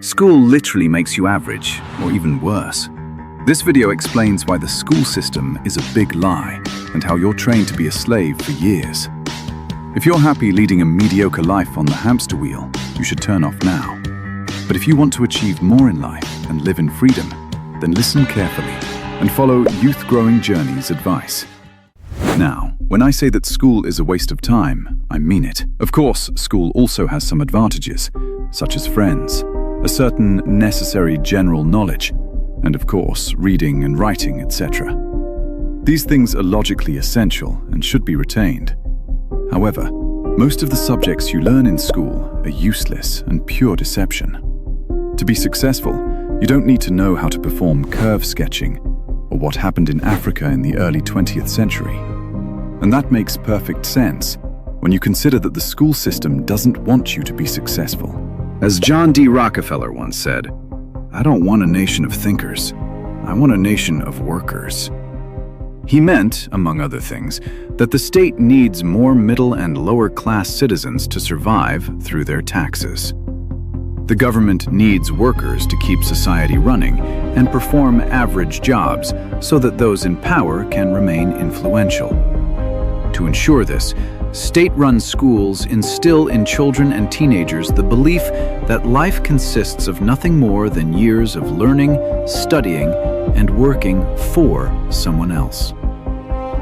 School literally makes you average, or even worse. This video explains why the school system is a big lie and how you're trained to be a slave for years. If you're happy leading a mediocre life on the hamster wheel, you should turn off now. But if you want to achieve more in life and live in freedom, then listen carefully and follow Youth Growing Journey's advice. Now, when I say that school is a waste of time, I mean it. Of course, school also has some advantages, such as friends, a certain necessary general knowledge, and of course, reading and writing, etc. These things are logically essential and should be retained. However, most of the subjects you learn in school are useless and pure deception. To be successful, you don't need to know how to perform curve sketching or what happened in Africa in the early 20th century. And that makes perfect sense when you consider that the school system doesn't want you to be successful. As John D. Rockefeller once said, "I don't want a nation of thinkers, I want a nation of workers." He meant, among other things, that the state needs more middle and lower class citizens to survive through their taxes. The government needs workers to keep society running and perform average jobs so that those in power can remain influential. To ensure this, state-run schools instill in children and teenagers the belief that life consists of nothing more than years of learning, studying, and working for someone else.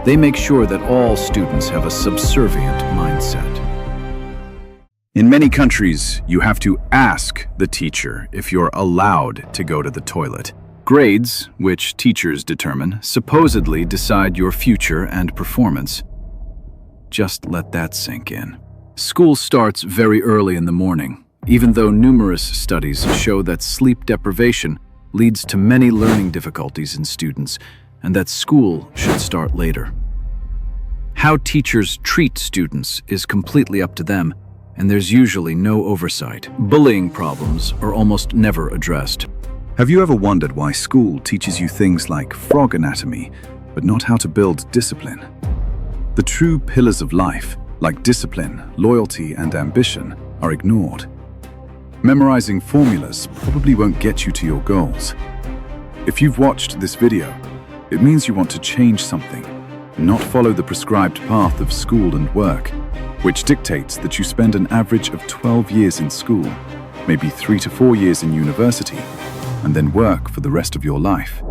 They make sure that all students have a subservient mindset. In many countries, you have to ask the teacher if you're allowed to go to the toilet. Grades, which teachers determine, supposedly decide your future and performance. Just let that sink in. School starts very early in the morning, even though numerous studies show that sleep deprivation leads to many learning difficulties in students, and that school should start later. How teachers treat students is completely up to them, and there's usually no oversight. Bullying problems are almost never addressed. Have you ever wondered why school teaches you things like frog anatomy, but not how to build discipline? The true pillars of life, like discipline, loyalty, and ambition, are ignored. Memorizing formulas probably won't get you to your goals. If you've watched this video, it means you want to change something, not follow the prescribed path of school and work, which dictates that you spend an average of 12 years in school, maybe 3 to 4 years in university, and then work for the rest of your life.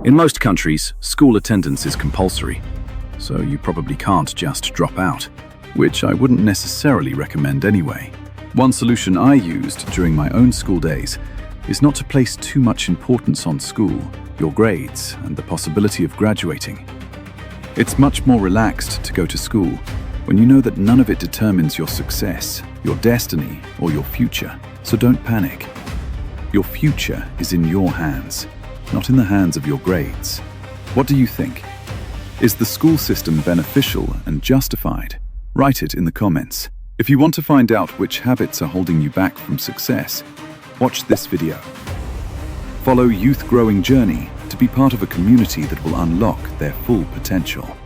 In most countries, school attendance is compulsory, so you probably can't just drop out, which I wouldn't necessarily recommend anyway. One solution I used during my own school days is not to place too much importance on school, your grades, and the possibility of graduating. It's much more relaxed to go to school when you know that none of it determines your success, your destiny, or your future, so don't panic. Your future is in your hands, not in the hands of your grades. What do you think? Is the school system beneficial and justified? Write it in the comments. If you want to find out which habits are holding you back from success, watch this video. Follow Youth Growing Journey to be part of a community that will unlock their full potential.